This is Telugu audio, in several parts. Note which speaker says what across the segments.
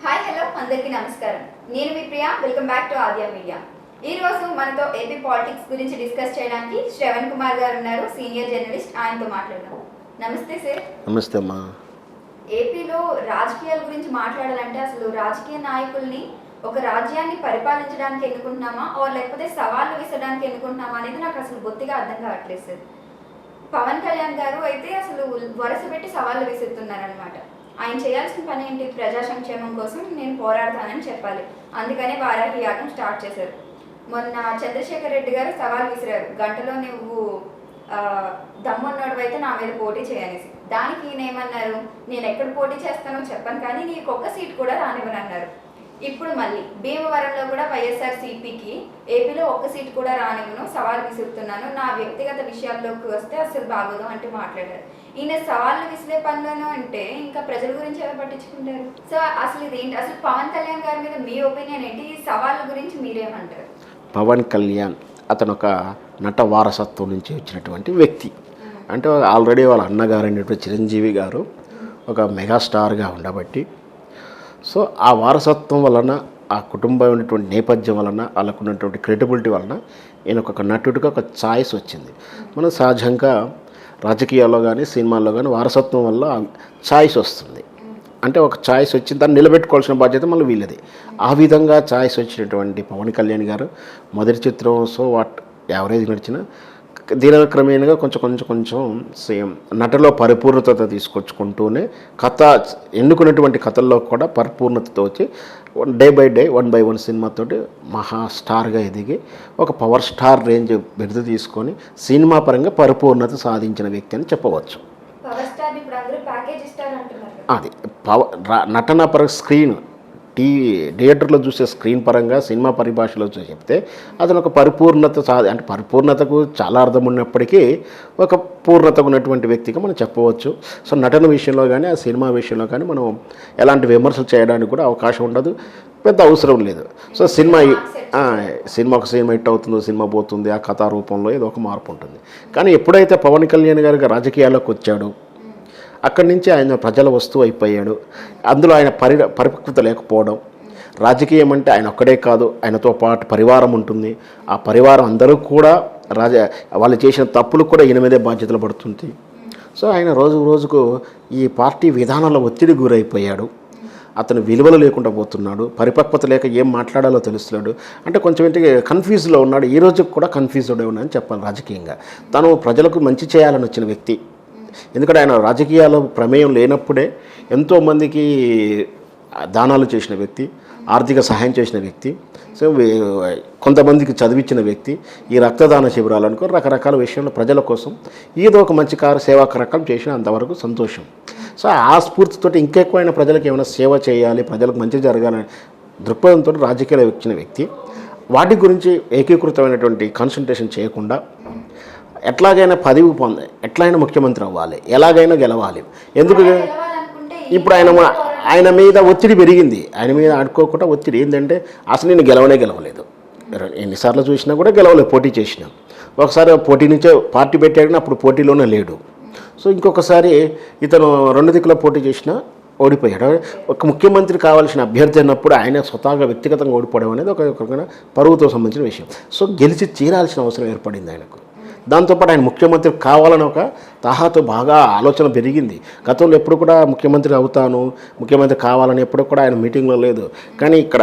Speaker 1: హాయ్ హలో అందరికీ నమస్కారం. నేను మీ Priya. Welcome back to Aadya media. ఈ రోజు మనతో ఏపీ పాలిటిక్స్ గురించి డిస్కస్ చేయడానికి శ్రవణ్ కుమార్ గారు ఉన్నారు, సీనియర్ జర్నలిస్ట్. ఆయనతో మాట్లాడదాం. నమస్తే సార్.
Speaker 2: నమస్తే అమ్మా.
Speaker 1: ఏపీలో రాజకీయాల గురించి మాట్లాడాలంటే అసలు రాజకీయ నాయకుల్ని ఒక రాజ్యాన్ని పరిపాలించడానికి ఎన్నుకుంటున్నామా లేకపోతే సవాళ్ళు విసరడానికి ఎన్నుకుంటున్నామా అనేది నాకు అసలు బొత్తిగా అర్థం కావట్లేదు సార్. పవన్ కళ్యాణ్ గారు అయితే అసలు వరుస పెట్టి సవాళ్ళు విసురుతున్నారనమాట. ఆయన చేయాల్సిన పని ఏంటి? ప్రజా సంక్షేమం కోసం నేను పోరాడతానని చెప్పాలి. అందుకనే వారాహి యాగం స్టార్ట్ చేశారు. మొన్న చంద్రశేఖర్ రెడ్డి గారు సవాల్ విసిరారు, గంటలో నువ్వు దమ్మున్నోడు అయితే నా మీద పోటీ చేయనేసి. దానికి ఈయన ఏమన్నారు, నేను ఎక్కడ పోటీ చేస్తానో చెప్పను కానీ నీకు ఒక్క సీట్ కూడా రానివ్వనన్నారు. ఇప్పుడు మళ్ళీ భీమవరంలో కూడా వైఎస్ఆర్సీపీకి ఏపీలో ఒక్క సీట్ కూడా రానివ్వను, సవాల్ విసురుతున్నాను, నా వ్యక్తిగత విషయాల్లోకి వస్తే అసలు బాగోదు అంటూ మాట్లాడారు. ఈయన సవాళ్ళు విసిరే పనిలోనూ అంటే ఇంకా ప్రజల గురించి ఎవరు పట్టించుకుంటారు? సో అసలు ఇదేంటి? అసలు పవన్ కళ్యాణ్ గారి మీద మీ ఒపీనియన్ ఏంటి? ఈ సవాళ్ళ గురించి మీరేమంటారు?
Speaker 2: పవన్ కళ్యాణ్ అతను ఒక నట వారసత్వం నుంచి వచ్చినటువంటి వ్యక్తి. అంటే ఆల్రెడీ వాళ్ళ అన్నగారు అయినటువంటి చిరంజీవి గారు ఒక మెగాస్టార్గా ఉండబట్టి, సో ఆ వారసత్వం వలన, ఆ కుటుంబం ఉన్నటువంటి నేపథ్యం వలన, వాళ్ళకు ఉన్నటువంటి క్రెడిబిలిటీ వలన ఈయన ఒక నటుడిగా ఒక ఛాయిస్ వచ్చింది. మనం సహజంగా రాజకీయాల్లో కానీ సినిమాల్లో కానీ వారసత్వం వల్ల ఛాయిస్ వస్తుంది. అంటే ఒక ఛాయిస్ వచ్చింది, దాన్ని నిలబెట్టుకోవాల్సిన బాధ్యత మళ్ళీ వీళ్ళది. ఆ విధంగా ఛాయిస్ వచ్చినటువంటి పవన్ కళ్యాణ్ గారు మొదటి చిత్రం సో వాట్ యావరేజ్ నడిచిన దీనక్రమేణగా కొంచెం సేమ్ నటలో పరిపూర్ణత తీసుకొచ్చుకుంటూనే కథ ఎన్నుకున్నటువంటి కథల్లో కూడా పరిపూర్ణతతో వచ్చి డే బై డే 1/1 సినిమాతోటి మహా స్టార్గా ఎదిగి ఒక పవర్ స్టార్ రేంజ్ బిరుదు తీసుకొని సినిమా పరంగా పరిపూర్ణత సాధించిన వ్యక్తి అని చెప్పవచ్చు. అది నటన పరంగా స్క్రీన్ థియేటర్లో చూసే స్క్రీన్ పరంగా సినిమా పరిభాషలో చెప్తే అతను ఒక పరిపూర్ణత అంటే పరిపూర్ణతకు చాలా అర్థం ఉన్నప్పటికీ ఒక పూర్ణత ఉన్నటువంటి వ్యక్తిగా మనం చెప్పవచ్చు. సో నటన విషయంలో కానీ ఆ సినిమా విషయంలో కానీ మనం ఎలాంటి విమర్శలు చేయడానికి కూడా అవకాశం ఉండదు, పెద్ద అవసరం లేదు. సో సినిమా ఒక సినిమా హిట్ అవుతుందో, సినిమా పోతుంది, ఆ కథా రూపంలో ఏదో ఒక మార్పు ఉంటుంది. కానీ ఎప్పుడైతే పవన్ కళ్యాణ్ గారికి రాజకీయాల్లోకి వచ్చాడు, అక్కడి నుంచి ఆయన ప్రజల వస్తువు అయిపోయాడు. అందులో ఆయన పరిపక్వత లేకపోవడం, రాజకీయం అంటే ఆయన ఒక్కడే కాదు, ఆయనతో పాటు పరివారం ఉంటుంది. ఆ పరివారం అందరూ కూడా వాళ్ళు చేసిన తప్పులు కూడా ఈయన మీదే బాధ్యతలు పడుతుంది. సో ఆయన రోజుకు ఈ పార్టీ విధానాల ఒత్తిడి గురైపోయాడు. అతను విలువలు లేకుండా పోతున్నాడు, పరిపక్వత లేక ఏం మాట్లాడాలో తెలుస్తున్నాడు. అంటే కొంచెం ఏంటి కన్ఫ్యూజ్లో ఉన్నాడు. ఈ రోజుకి కూడా కన్ఫ్యూజ్డ్ ఉన్నాడని చెప్పాలి. రాజకీయంగా తను ప్రజలకు మంచి చేయాలని వచ్చిన వ్యక్తి. ఎందుకంటే ఆయన రాజకీయాల ప్రమేయం లేనప్పుడే ఎంతోమందికి దానాలు చేసిన వ్యక్తి, ఆర్థిక సహాయం చేసిన వ్యక్తి, సో కొంతమందికి చదివించిన వ్యక్తి. ఈ రక్తదాన శిబిరాలు అనుకో రకరకాల విషయంలో ప్రజల కోసం ఏదో ఒక మంచి సేవా కార్యక్రమం చేసిన అంతవరకు సంతోషం. సో ఆ స్ఫూర్తితో ఇంకెక్కువ ఆయన ప్రజలకు ఏమైనా సేవ చేయాలి, ప్రజలకు మంచి జరగాలని దృక్పథంతో రాజకీయాలు వచ్చిన వ్యక్తి. వాటి గురించి ఏకీకృతమైనటువంటి కాన్సన్ట్రేషన్ చేయకుండా ఎట్లాగైనా పదవి ఎట్లయినా ముఖ్యమంత్రి అవ్వాలి, ఎలాగైనా గెలవాలి. ఎందుకు ఇప్పుడు ఆయన మీద ఒత్తిడి పెరిగింది. ఆయన మీద ఆడుకోకుండా ఒత్తిడి ఏంటంటే అసలు నేను గెలవలేదు. ఎన్నిసార్లు చూసినా కూడా గెలవలేదు, పోటీ చేసినా. ఒకసారి పోటీ నుంచే పార్టీ పెట్టాడని అప్పుడు పోటీలోనే లేడు. సో ఇంకొకసారి ఇతను 2 దిక్కుల పోటీ చేసినా ఓడిపోయాడు. ఒక ముఖ్యమంత్రి కావాల్సిన అభ్యర్థి అన్నప్పుడు ఆయన స్వతహాగా వ్యక్తిగతంగా ఓడిపోవడం అనేది ఒక పరువుతో సంబంధించిన విషయం. సో గెలిచి తీరాల్సిన అవసరం ఏర్పడింది ఆయనకు. దాంతోపాటు ఆయన ముఖ్యమంత్రి కావాలని ఒక తహాతో బాగా ఆలోచన పెరిగింది. గతంలో ఎప్పుడు కూడా ముఖ్యమంత్రి అవుతాను, ముఖ్యమంత్రి కావాలని ఎప్పుడు కూడా ఆయన మీటింగ్లో లేదు. కానీ ఇక్కడ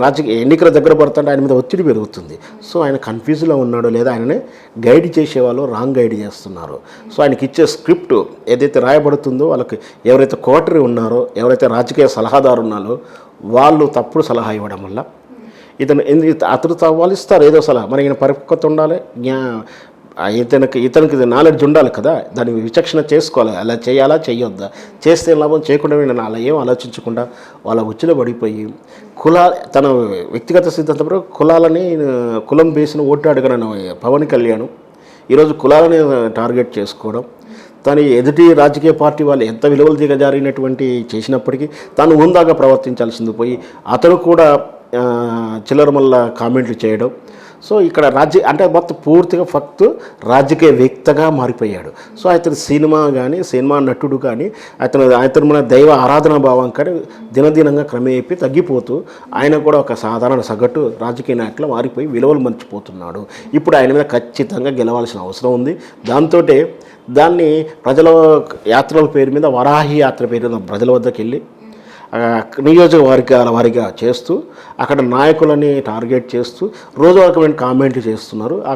Speaker 2: రాజకీయ ఎన్నికల దగ్గర పడుతుంటే ఆయన మీద ఒత్తిడి పెరుగుతుంది. సో ఆయన కన్ఫ్యూజ్లో ఉన్నాడు, లేదా ఆయననే గైడ్ చేసేవాళ్ళు రాంగ్ గైడ్ చేస్తున్నారు. సో ఆయనకి ఇచ్చే స్క్రిప్ట్ ఏదైతే రాయబడుతుందో వాళ్ళకి ఎవరైతే కోటరీ ఉన్నారో, ఎవరైతే రాజకీయ సలహాదారు ఉన్నారో వాళ్ళు తప్పుడు సలహా ఇవ్వడం వల్ల అతను వాళ్ళు ఇస్తారు ఏదో సలహా. మరి ఈయన పరిపక్వత ఉండాలి, ఇతనికి నాలెడ్జ్ ఉండాలి కదా, దాన్ని విచక్షణ చేసుకోవాలి. అలా చేయాలా చేయొద్దా, చేస్తే లాభం, చేయకుండా నేను అలా ఏం ఆలోచించకుండా వాళ్ళ ఉచ్చులో పడిపోయి తన వ్యక్తిగత సిద్ధాంతం కులం బేసిన ఓటు అడగనని పవన్ కళ్యాణ్ ఈరోజు కులాలని టార్గెట్ చేసుకోవడం, తను ఎదుటి రాజకీయ పార్టీ వాళ్ళు ఎంత విలువలు దిగజారినటువంటి చేసినప్పటికీ తాను హుందాగా ప్రవర్తించాల్సింది పోయి అతను కూడా చిల్లర మల్ల కామెంట్లు చేయడం. సో ఇక్కడ అంటే మొత్తం పూర్తిగా ఫక్తు రాజకీయ వ్యక్తిగా మారిపోయాడు. సో అతని సినిమా నటుడు కానీ అతను మన దైవ ఆరాధనా భావం కానీ దినదినంగా క్రమేపీ తగ్గిపోతూ ఆయన కూడా ఒక సాధారణ సగటు రాజకీయ నాయకులు మారిపోయి విలువలు మర్చిపోతున్నాడు. ఇప్పుడు ఆయన మీద ఖచ్చితంగా గెలవాల్సిన అవసరం ఉంది. దాన్ని ప్రజల యాత్రల పేరు మీద వరాహి యాత్ర పేరు మీద ప్రజల వద్దకు వెళ్ళి నియోజకవర్గాల వారిగా చేస్తూ అక్కడ నాయకులని టార్గెట్ చేస్తూ రోజు రకమైన కామెంట్లు చేస్తున్నారు. ఆ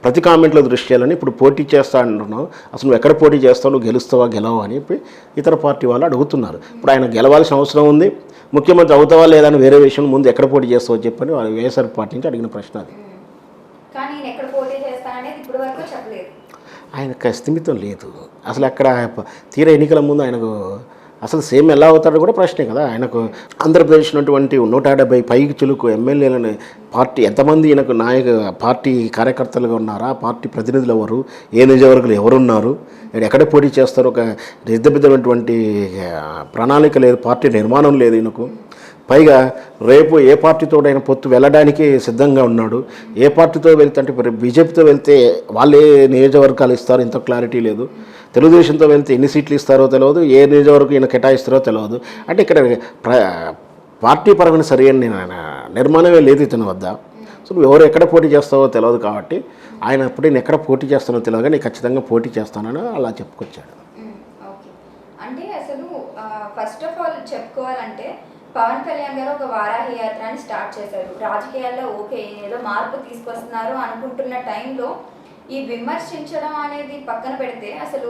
Speaker 2: ప్రతి కామెంట్ల దృష్ట్యాలని ఇప్పుడు పోటీ చేస్తా అంటున్నావు, అసలు నువ్వు ఎక్కడ పోటీ చేస్తావు, నువ్వు గెలుస్తావా గెలవా అని చెప్పి ఇతర పార్టీ వాళ్ళు అడుగుతున్నారు. ఇప్పుడు ఆయన గెలవాల్సిన అవసరం ఉంది. ముఖ్యమంత్రి అవుతావా లేదా అని వేరే విషయం, ముందు ఎక్కడ పోటీ చేస్తావో చెప్పని వాళ్ళు వైఎస్ఆర్ పార్టీ నుంచి అడిగిన ప్రశ్న అది.
Speaker 1: కానీ నేను ఎక్కడ పోటీ చేస్తాననేది ఇప్పుడు వరకు చెప్పలేదు.
Speaker 2: ఆయనకు స్థిమితం లేదు అసలు. అక్కడ తీర ఎన్నికల ముందు ఆయనకు అసలు సేమ్ ఎలా అవుతాడో కూడా ప్రశ్నే కదా. ఆయనకు ఆంధ్రప్రదేశ్ ఉన్నటువంటి 170 పైకి చులుకు ఎమ్మెల్యేలని పార్టీ ఎంతమంది ఈయనకు పార్టీ కార్యకర్తలుగా ఉన్నారా, పార్టీ ప్రతినిధులు ఎవరు, ఏ నియోజకవర్గాలు ఎవరున్నారు, ఎక్కడ పోటీ చేస్తారు, ఒక నిర్దిష్టమైనటువంటి ప్రణాళిక లేదు, పార్టీ నిర్మాణం లేదు ఈయనకు. పైగా రేపు ఏ పార్టీతో ఆయన పొత్తు వెళ్ళడానికి సిద్ధంగా ఉన్నాడు, ఏ పార్టీతో వెళ్తే అంటే బీజేపీతో వెళ్తే వాళ్ళే నియోజకవర్గాలు ఇస్తారు ఇంత క్లారిటీ లేదు, తెలుగుదేశంతో వెళ్తే ఎన్ని సీట్లు ఇస్తారో తెలియదు, ఏ నియోజకవర్గం ఈయన కేటాయిస్తారో తెలియదు. అంటే ఇక్కడ పార్టీ పరమైన సరైన నిర్మాణమే లేదు ఇతని వద్ద. సో నువ్వు ఎవరు ఎక్కడ పోటీ చేస్తావో తెలియదు కాబట్టి ఆయన అప్పుడు నేను ఎక్కడ పోటీ చేస్తానో తెలియదు కానీ ఖచ్చితంగా పోటీ చేస్తానని అలా చెప్పుకొచ్చాడు.
Speaker 1: ఓకే, అంటే అసలు ఫస్ట్ ఆఫ్ ఆల్ చెప్పుకోవాలంటే పవన్ కళ్యాణ్ గారు ఒక వారాహి యాత్రని స్టార్ట్ చేశారు. రాజకీయాల్లో ఓకే ఏదో మార్పు తీసుకొస్తున్నారు అనుకుంటున్న టైంలో ఈ విమర్శించడం అనేది పక్కన పెడితే అసలు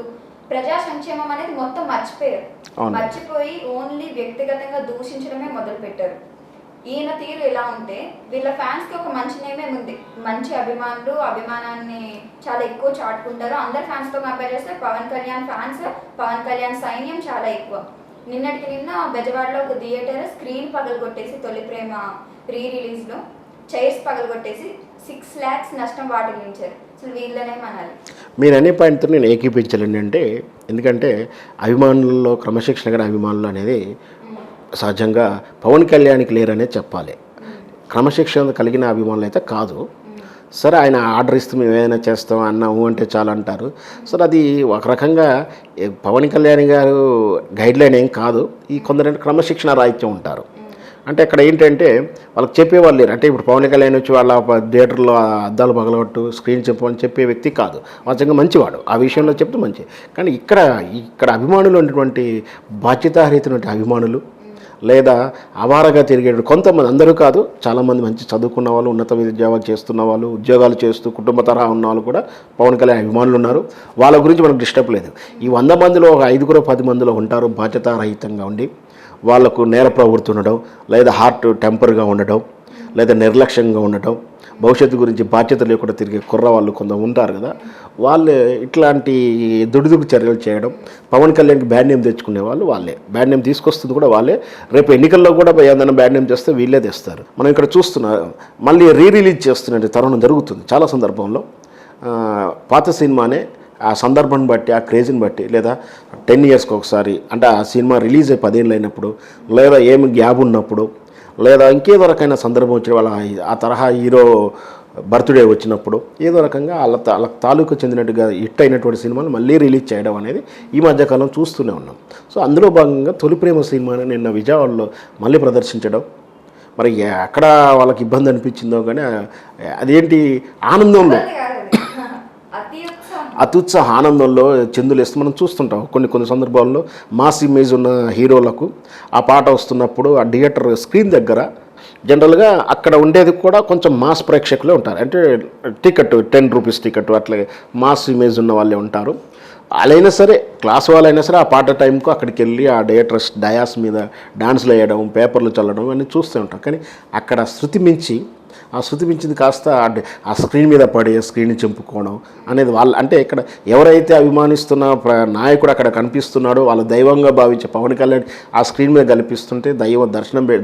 Speaker 1: ప్రజా సంక్షేమం అనేది మొత్తం మర్చిపోయి ఓన్లీ వ్యక్తిగతంగా దూషించడమే మొదలు పెట్టారు. ఈయన తీరు ఎలా ఉంటే వీళ్ళ ఫ్యాన్స్ కి ఒక మంచి నేమే ఉంది, మంచి అభిమానాన్ని చాలా ఎక్కువ చాటుకుంటారు. అందరు ఫ్యాన్స్ తో కంపేర్ చేస్తే పవన్ కళ్యాణ్ ఫ్యాన్స్, పవన్ కళ్యాణ్ సైన్యం చాలా ఎక్కువ. నిన్న బెజవాడలో ఒక థియేటర్ స్క్రీన్ పగలగొట్టేసి తొలి ప్రేమ ప్రీ రిలీజ్ లో చైర్స్ పగలగొట్టేసి 6 lakhs నష్టం వాటిల్లించారు. అసలు వీళ్ళనే మనాలి.
Speaker 2: మీరు అనే పాయింట్తో నేను ఏకీపించలేండి. అంటే ఎందుకంటే అభిమానుల్లో క్రమశిక్షణ గల అభిమానులు అనేది సహజంగా పవన్ కళ్యాణ్కి లేరనే చెప్పాలి. క్రమశిక్షణ కలిగిన అభిమానులు అయితే కాదు. సరే ఆయన ఆర్డర్ ఇస్తే మేము ఏదైనా చేస్తాం అన్నాము అంటే చాలా అంటారు. సరే అది ఒక రకంగా పవన్ కళ్యాణ్ గారు గైడ్లైన్ ఏం కాదు. ఈ కొందరంటే క్రమశిక్షణ రాహిత్యం ఉంటారు. అంటే అక్కడ ఏంటంటే వాళ్ళకి చెప్పేవాళ్ళు లేరు. అంటే ఇప్పుడు పవన్ కళ్యాణ్ వచ్చి వాళ్ళ థియేటర్లో అద్దాలు పగలగొట్టు స్క్రీన్ చెప్పమని చెప్పే వ్యక్తి కాదు. నిజంగా మంచివాడు, ఆ విషయంలో చెప్తే మంచి. కానీ ఇక్కడ అభిమానులు ఉన్నటువంటి బాధ్యతారహితటువంటి అభిమానులు లేదా అవారగా తిరిగే కొంతమంది, అందరూ కాదు, చాలామంది మంచి చదువుకున్న వాళ్ళు, ఉన్నత విద్యాలు చేస్తున్న వాళ్ళు, ఉద్యోగాలు చేస్తూ కుటుంబ తరహా ఉన్న వాళ్ళు కూడా పవన్ కళ్యాణ్ అభిమానులు ఉన్నారు. వాళ్ళ గురించి మనకు డిస్టర్బ్ లేదు. ఈ 100 మందిలో ఒక 5-10 మందిలో ఉంటారు బాధ్యతారహితంగా ఉండి వాళ్ళకు నేర ప్రవృత్తి ఉండడం, లేదా హార్ట్ టెంపర్గా ఉండడం, లేదా నిర్లక్ష్యంగా ఉండటం, భవిష్యత్తు గురించి బాధ్యత లేకుండా తిరిగే కుర్రవాళ్ళు కొంత ఉంటారు కదా. వాళ్ళు ఇట్లాంటి దుడిదుడు చర్యలు చేయడం, పవన్ కళ్యాణ్కి బ్యాడ్ నేమ్ తెచ్చుకునే వాళ్ళే, బ్యాడ్ నేమ్ తీసుకొస్తుంది కూడా వాళ్ళే. రేపు ఎన్నికల్లో కూడా ఏదైనా బ్యాడ్ నేమ్ చేస్తే వీళ్ళే తెస్తారు. మనం ఇక్కడ చూస్తున్నాం, మళ్ళీ రిలీజ్ చేస్తున్నట్టు తరుణం జరుగుతుంది చాలా సందర్భంలో. పాత సినిమానే ఆ సందర్భాన్ని బట్టి, ఆ క్రేజ్ని బట్టి, లేదా 10 yearsకి ఒకసారి, అంటే ఆ సినిమా రిలీజ్ అయ్యి 10 ఏళ్ళు అయినప్పుడు, లేదా ఏమి గ్యాప్ ఉన్నప్పుడు, లేదా ఇంకేదో రకమైన సందర్భం వచ్చిన వాళ్ళ ఆ తరహా హీరో బర్త్డే వచ్చినప్పుడు ఏదో రకంగా వాళ్ళ తాలూకు చెందినట్టుగా హిట్ అయినటువంటి సినిమాలు మళ్ళీ రిలీజ్ చేయడం అనేది ఈ మధ్యకాలం చూస్తూనే ఉన్నాం. సో అందులో భాగంగా తొలి ప్రేమ సినిమాని నిన్న విజయవాడలో మళ్ళీ ప్రదర్శించడం, మరి ఎక్కడ వాళ్ళకి ఇబ్బంది అనిపించిందో కానీ అదేంటి ఆనందంలో, అత్యుత్సాహ ఆనందంలో చిందులేస్తూ మనం చూస్తుంటాం. కొన్ని సందర్భాల్లో మాస్ ఇమేజ్ ఉన్న హీరోలకు ఆ పాట వస్తున్నప్పుడు ఆ థియేటర్ స్క్రీన్ దగ్గర జనరల్గా అక్కడ ఉండేది కూడా కొంచెం మాస్ ప్రేక్షకులే ఉంటారు. అంటే టికెట్ 10 రూపీస్ టికెట్ అట్లా మాస్ ఇమేజ్ ఉన్న వాళ్ళే ఉంటారు. వాళ్ళైనా సరే, క్లాస్ వాళ్ళైనా సరే ఆ పాట టైంకు అక్కడికి వెళ్ళి ఆ థియేటర్ డయాస్ మీద డాన్స్లు వేయడం, పేపర్లు చల్లడం అన్నీ చూస్తూ ఉంటాం. కానీ అక్కడ శృతి మించింది కాస్త ఆ స్క్రీన్ మీద పడి స్క్రీన్ చింపుకోవడం అనేది అంటే ఇక్కడ ఎవరైతే అభిమానిస్తున్న నాయకుడు అక్కడ కనిపిస్తున్నాడో వాళ్ళ దైవంగా భావించే పవన్ కళ్యాణ్ ఆ స్క్రీన్ మీద కనిపిస్తుంటే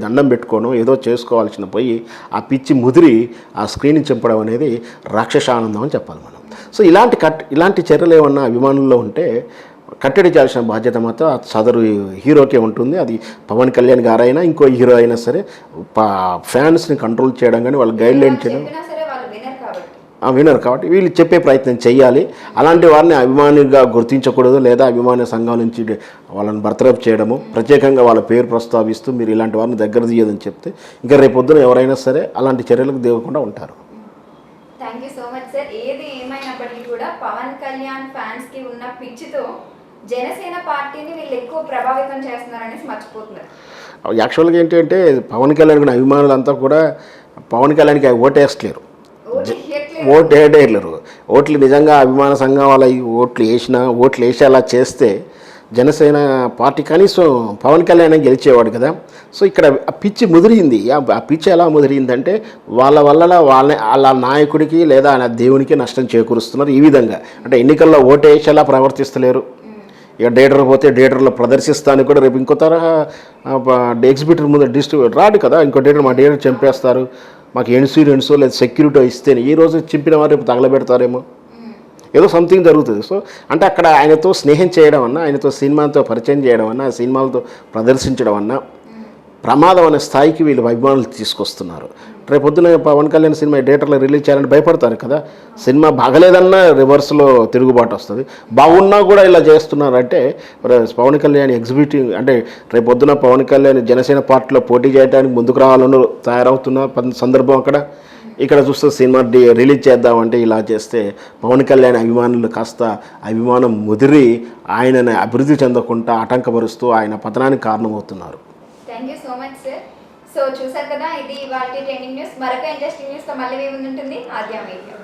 Speaker 2: దండం పెట్టుకోవడం, ఏదో చేసుకోవాల్సిన పోయి ఆ పిచ్చి ముదిరి ఆ స్క్రీన్ చింపడం అనేది రాక్షసానందం అని చెప్పాలి మనం. సో ఇలాంటి చర్యలు ఏమన్నా అభిమానుల్లో ఉంటే కట్టడి చేయాల్సిన బాధ్యత మాత్రం సదరు హీరోకే ఉంటుంది. అది పవన్ కళ్యాణ్ గారైనా ఇంకో హీరో అయినా సరే ఫ్యాన్స్ని కంట్రోల్ చేయడం కానీ వాళ్ళ గైడ్ లైన్ చేయడం. వినరు కాబట్టి వీళ్ళు చెప్పే ప్రయత్నం చేయాలి. అలాంటి వారిని అభిమానిగా గుర్తించకూడదు, లేదా అభిమాన సంఘం నుంచి వాళ్ళని బర్తరఫ్ చేయడము, ప్రత్యేకంగా వాళ్ళ పేరు ప్రస్తావిస్తూ మీరు ఇలాంటి వారిని దగ్గర తీయదని చెప్తే ఇంకా రేపొద్దున ఎవరైనా సరే అలాంటి చర్యలకు దిగకుండా ఉంటారు.
Speaker 1: Thank you so much sir. ఏది ఏమైనప్పటికీ కూడా పవన్ కళ్యాణ్ ఫ్యాన్స్కి ఉన్న పిచ్చితో జనసేన పార్టీని వీళ్ళు ఎక్కువ ప్రభావితం చేస్తున్నారనేసి మర్చిపోతున్నారు.
Speaker 2: యాక్చువల్గా ఏంటంటే పవన్ కళ్యాణ్ కూడా అభిమానులంతా కూడా పవన్ కళ్యాణ్కి ఓటేస్తలేరు, ఓటు వేయలేరు. ఓట్లు నిజంగా అభిమాన సంఘం వాళ్ళ ఓట్లు వేసేలా చేస్తే జనసేన పార్టీ కనీసం పవన్ కళ్యాణ్ గెలిచేవాడు కదా. సో ఇక్కడ ఆ పిచ్చి ముదిరింది. ఆ పిచ్చి ఎలా ముదిరిందంటే వాళ్ళ నాయకుడికి లేదా ఆయన దేవునికి నష్టం చేకూరుస్తున్నారు. ఈ విధంగా అంటే ఎన్నికల్లో ఓటు వేసేలా ప్రవర్తిస్తలేరు. ఇక డేటర్ పోతే డేటర్లో ప్రదర్శిస్తానికి కూడా రేపు ఇంకో తరహా ఎగ్జిబిటర్ ముందు డిస్ట్రిబ్యూటర్ రాడు కదా, ఇంకో డేటర్ మా డేటర్ చంపేస్తారు, మాకు ఇన్సూరెన్సో లేదా సెక్యూరిటీ ఇస్తేనే ఈ రోజు చింపిన వారు రేపు తగలబెడతారేమో, ఏదో సంథింగ్ జరుగుతుంది. సో అంటే అక్కడ ఆయనతో స్నేహం చేయడం అన్నా, ఆయనతో సినిమాతో పరిచయం చేయడం అన్నా, సినిమాలతో ప్రదర్శించడం అన్నా ప్రమాదం అనే స్థాయికి వీళ్ళు అభిమానులు తీసుకొస్తున్నారు. రేపొద్దున పవన్ కళ్యాణ్ సినిమా థియేటర్లో రిలీజ్ చేయాలని భయపడతారు కదా. సినిమా బాగలేదన్నా రివర్స్లో తిరుగుబాటు వస్తుంది, బాగున్నా కూడా ఇలా చేస్తున్నారంటే పవన్ కళ్యాణ్ ఎగ్జిబిటింగ్ అంటే రేపొద్దున పవన్ కళ్యాణ్ జనసేన పార్టీలో పోటీ చేయడానికి ముందుకు రావాలని తయారవుతున్న సందర్భం అక్కడ. ఇక్కడ చూస్తే సినిమా రిలీజ్ చేద్దామంటే ఇలా చేస్తే పవన్ కళ్యాణ్ అభిమానులు కాస్త అభిమానం ముదిరి ఆయనని అభివృద్ధి చెందకుండా ఆటంకపరుస్తూ ఆయన పతనానికి కారణమవుతున్నారు.
Speaker 1: Thank you so much sir. So చూసారు కదా, ఇది ఇవాళ ట్రెండింగ్ న్యూస్. మరొక ఇంట్రెస్టింగ్ న్యూస్తో మళ్ళీ మీ ముందు ఉంటుంది ఆద్య మీడియా.